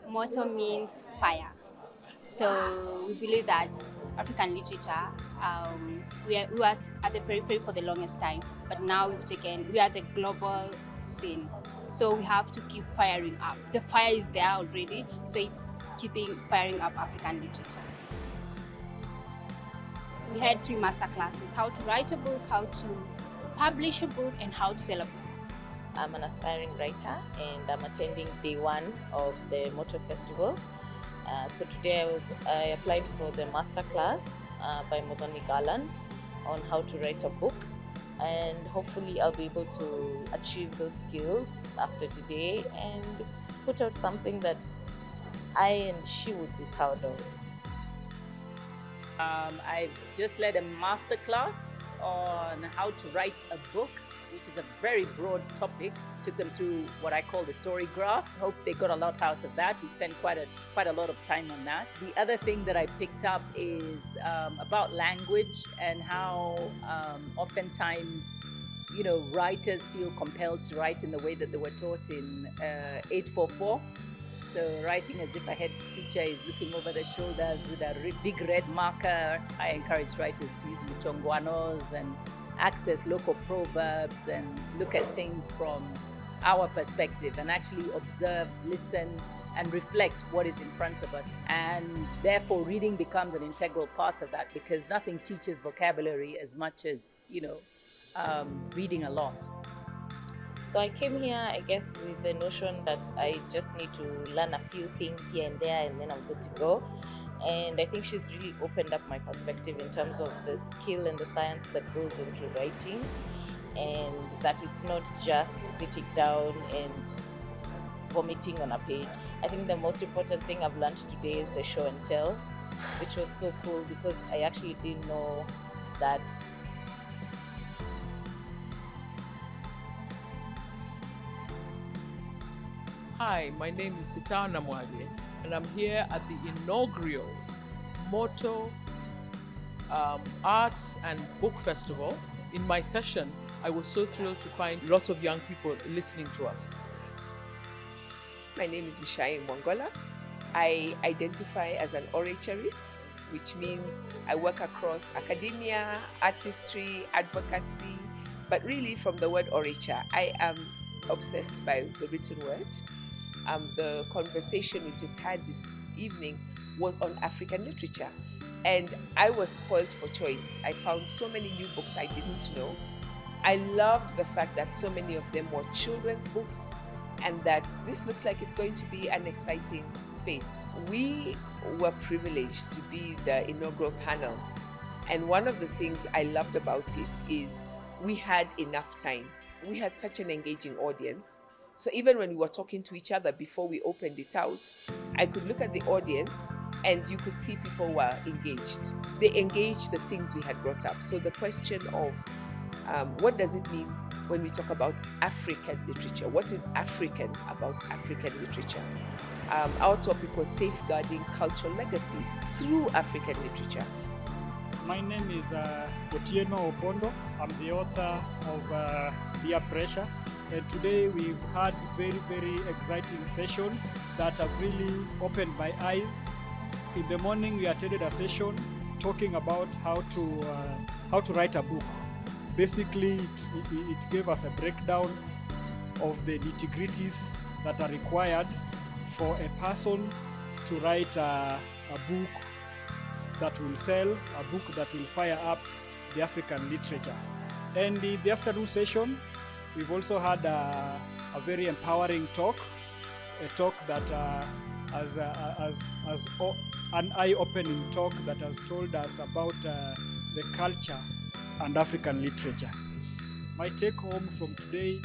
Moto means fire. So we believe that African literature, we were at the periphery for the longest time, but now we are the global scene. So we have to keep firing up. The fire is there already, so it's keeping firing up African literature. We had 3 master classes: how to write a book, how to publish a book, and how to sell a book. I'm an aspiring writer and I'm attending day 1 of the Moto Festival. So today I applied for the master class by Modoni Garland on how to write a book, and hopefully I'll be able to achieve those skills after today and put out something that I and she would be proud of. I just led a master class on how to write a book, which is a very broad topic. Took them through what I call the story graph. Hope they got a lot out of that. We spent quite a lot of time on that. The other thing that I picked up is about language and how oftentimes, writers feel compelled to write in the way that they were taught in 844. So writing as if a head teacher is looking over the shoulders with a big red marker. I encourage writers to use muchongwanos and access local proverbs and look at things from our perspective and actually observe, listen, and reflect what is in front of us. And therefore, reading becomes an integral part of that, because nothing teaches vocabulary as much as, reading a lot. So I came here, I guess, with the notion that I just need to learn a few things here and there and then I'm good to go. And I think she's really opened up my perspective in terms of the skill and the science that goes into writing, and that it's not just sitting down and vomiting on a page. I think the most important thing I've learned today is the show and tell, which was so cool because I actually didn't know that. Hi, my name is Sitana Mwage, and I'm here at the inaugural Moto Arts and Book Festival. In my session, I was so thrilled to find lots of young people listening to us. My name is Mishai Mwangola. I identify as an oratorist, which means I work across academia, artistry, advocacy, but really from the word orator, I am obsessed by the written word. The conversation we just had this evening was on African literature, and I was spoiled for choice. I found so many new books I didn't know. I loved the fact that so many of them were children's books and that this looks like it's going to be an exciting space. We were privileged to be the inaugural panel, and one of the things I loved about it is we had enough time. We had such an engaging audience. So even when we were talking to each other before we opened it out, I could look at the audience and you could see people were engaged. They engaged the things we had brought up. So the question of what does it mean when we talk about African literature? What is African about African literature? Our topic was safeguarding cultural legacies through African literature. My name is Otieno Opondo. I'm the author of Peer Pressure. And today we've had very, very exciting sessions that have really opened my eyes. In the morning we attended a session talking about how to write a book. Basically it gave us a breakdown of the nitty-gritties that are required for a person to write a book that will sell, a book that will fire up the African literature. And in the afternoon session, we've also had a very empowering talk, a talk that as an eye-opening talk that has told us about the culture and African literature. My take-home from today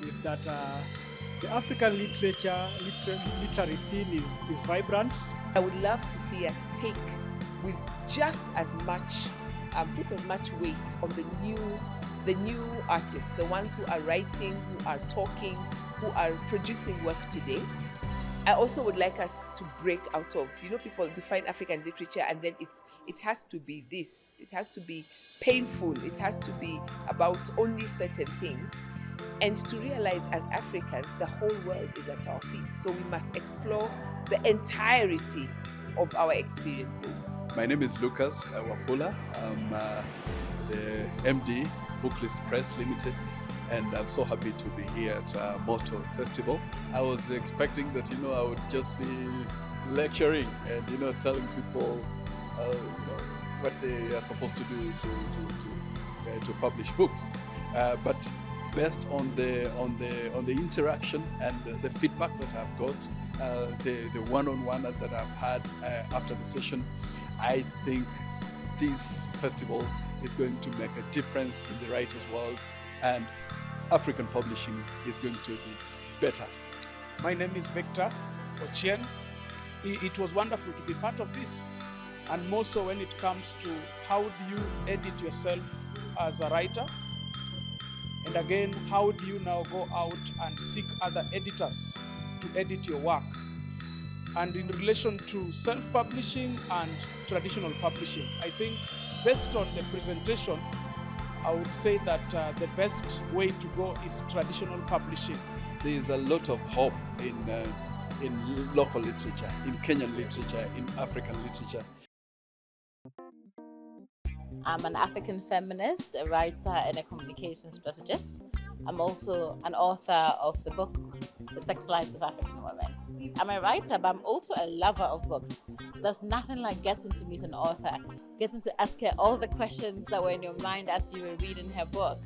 is that the African literary scene is vibrant. I would love to see us take with just as much, put as much weight on the new artists, the ones who are writing, who are talking, who are producing work today. I also would like us to break out of, people define African literature and then it has to be this, it has to be painful, it has to be about only certain things. And to realize as Africans, the whole world is at our feet. So we must explore the entirety of our experiences. My name is Lucas Wafula. I'm the MD, Booklist Press Limited, and I'm so happy to be here at Moto Festival. I was expecting that, I would just be lecturing and, telling people, what they are supposed to do to publish books. But based on the interaction and the feedback that I've got, the one-on-one that I've had after the session, I think this festival is going to make a difference in the writers' world, and African publishing is going to be better. My name is Victor Ochien. It was wonderful to be part of this, and more so when it comes to how do you edit yourself as a writer, and again, how do you now go out and seek other editors to edit your work, and in relation to self-publishing and traditional publishing. I think based on the presentation, I would say that the best way to go is traditional publishing. There is a lot of hope in local literature, in Kenyan literature, in African literature. I'm an African feminist, a writer, and a communication strategist. I'm also an author of the book, The Sex Lives of African Women. I'm a writer, but I'm also a lover of books. There's nothing like getting to meet an author, getting to ask her all the questions that were in your mind as you were reading her book.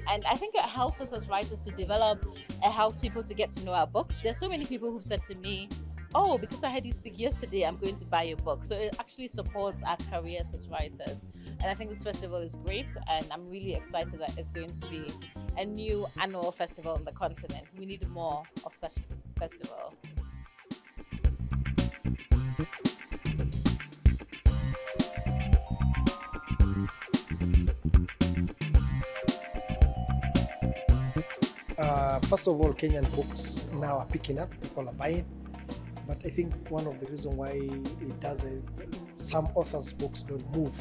And I think it helps us as writers to develop, it helps people to get to know our books. There's so many people who've said to me, oh, because I heard you speak yesterday, I'm going to buy your book. So it actually supports our careers as writers. And I think this festival is great, and I'm really excited that it's going to be a new annual festival on the continent. We need more of such festivals. First of all, Kenyan books now are picking up, people are buying. But I think one of the reasons why some authors' books don't move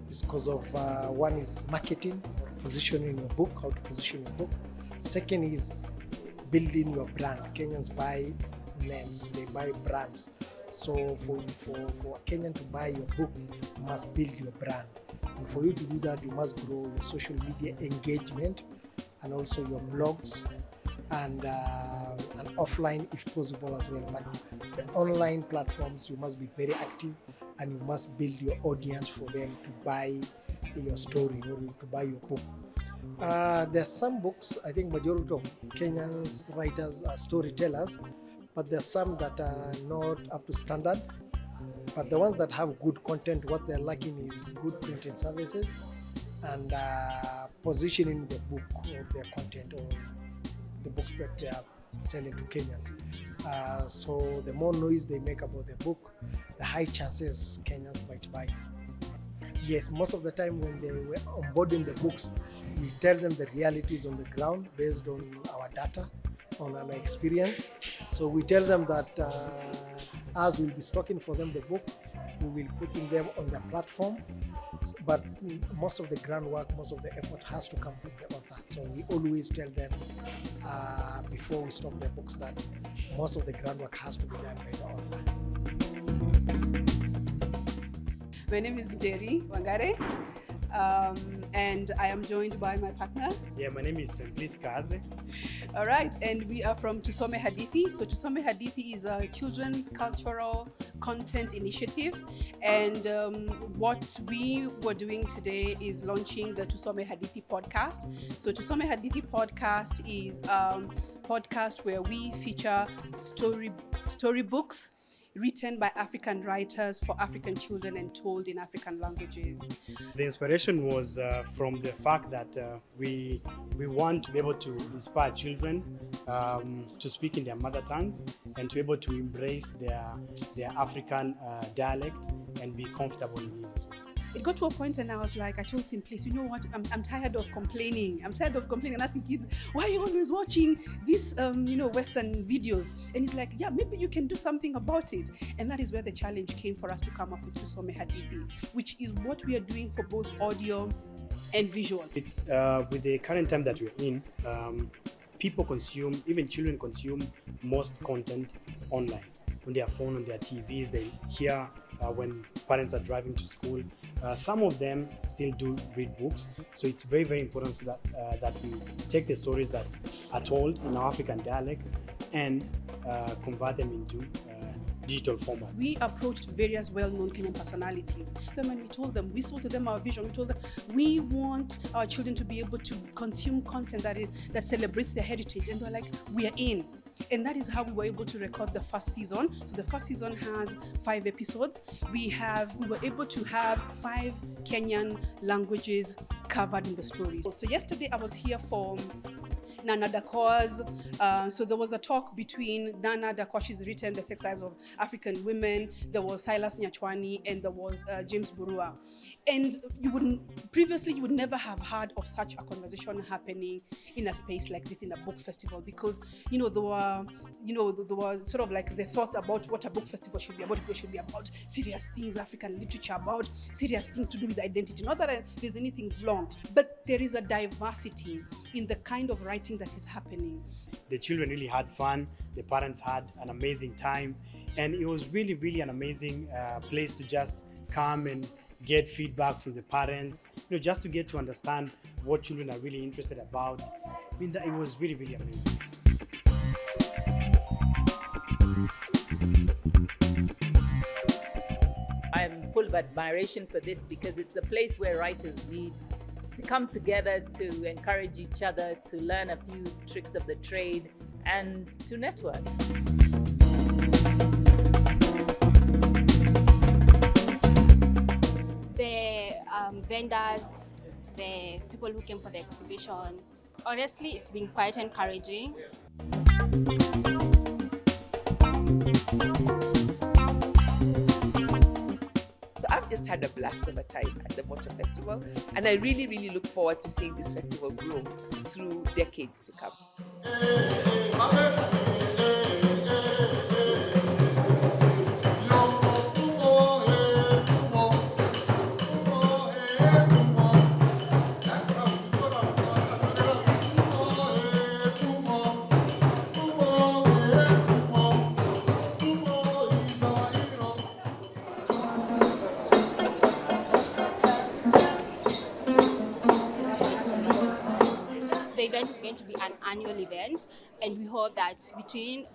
is because of one is marketing, positioning your book, how to position your book. Second is building your brand. Kenyans buy names, they buy brands. So for a Kenyan to buy your book, you must build your brand. And for you to do that, you must grow your social media engagement and also your blogs and offline if possible as well. But the online platforms, you must be very active and you must build your audience for them to buy your story or to buy your book. There's some books, I think majority of Kenyans writers are storytellers, but there's some that are not up to standard. But the ones that have good content, what they're lacking is good printing services and positioning the book or their content or the books that they are selling to Kenyans. So the more noise they make about the book, the high chances Kenyans might buy. Yes, most of the time when they were onboarding the books, we tell them the realities on the ground based on our data, on our experience. So we tell them that as we'll be stocking for them the book, we will put them on the platform. But most of the groundwork, most of the effort has to come from the author. So we always tell them before we stock their books that most of the groundwork has to be done by the author. My name is Jerry Wangare, and I am joined by my partner. Yeah, my name is Simplice Kaze. All right, and we are from Tusome Hadithi. So Tusome Hadithi is a children's cultural content initiative, and what we were doing today is launching the Tusome Hadithi podcast. So Tusome Hadithi podcast is a podcast where we feature storybooks written by African writers for African children and told in African languages. The inspiration was from the fact that we want to be able to inspire children to speak in their mother tongues and to be able to embrace their African dialect and be comfortable in it. It got to a point and I was like, I told him, please, you know what, I'm tired of complaining. I'm tired of complaining and asking kids, why are you always watching these, Western videos? And he's like, yeah, maybe you can do something about it. And that is where the challenge came for us to come up with Tusome Hadithi, which is what we are doing for both audio and visual. It's with the current time that we're in, people consume, even children consume most content online, on their phone, on their TVs. They hear when parents are driving to school. Some of them still do read books, so it's very, very important so that we take the stories that are told in our African dialects and convert them into digital format. We approached various well-known Kenyan personalities. Then when we told them, we sold to them our vision. We told them we want our children to be able to consume content that celebrates their heritage, and they're like, we are in. And that is how we were able to record the first season. So the first season has 5 episodes. We were able to have 5 Kenyan languages covered in the stories. So yesterday I was here for Nana Dakoa's. So there was a talk between Nana Dakoa, she's written The Sex Lives of African Women. There was Silas Nyachwani, and there was James Burua. And you would never have heard of such a conversation happening in a space like this, in a book festival, because there were sort of like the thoughts about what a book festival should be about. It should be about serious things, African literature, about serious things to do with identity. Not that there's anything wrong, but there is a diversity in the kind of writing that is happening. The children really had fun. The parents had an amazing time, and it was really, really an amazing place to just come and get feedback from the parents, just to get to understand what children are really interested about. I mean, it was really, really amazing. I'm full of admiration for this because it's the place where writers need to come together to encourage each other, to learn a few tricks of the trade, and to network. The vendors, the people who came for the exhibition, honestly, it's been quite encouraging. So I've just had a blast of a time at the Moto Festival, and I really, really look forward to seeing this festival grow through decades to come. The event is going to be an annual event, and we hope that between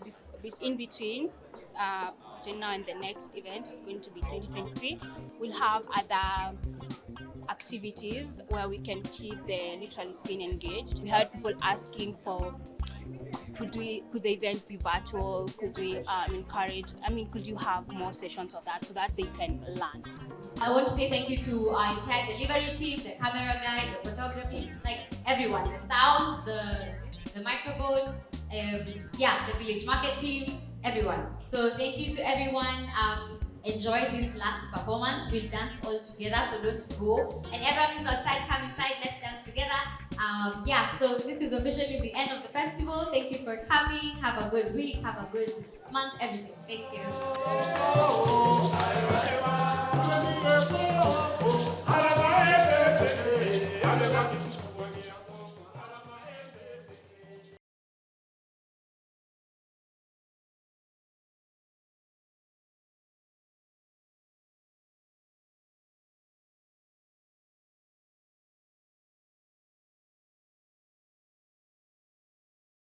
now and the next event, going to be 2023, we'll have other activities where we can keep the literary scene engaged. We heard people asking for, could the event be virtual? Could we could you have more sessions of that so that they can learn? I want to say thank you to our entire delivery team, the camera guy, the photography, like everyone, the sound, the microphone, the village market team, everyone. So thank you to everyone. Enjoy this last performance. We'll dance all together, so don't go. And everyone who's outside, come inside, let's dance together. So this is officially the end of the festival. Thank you for coming. Have a good week, have a good month, everything. Thank you.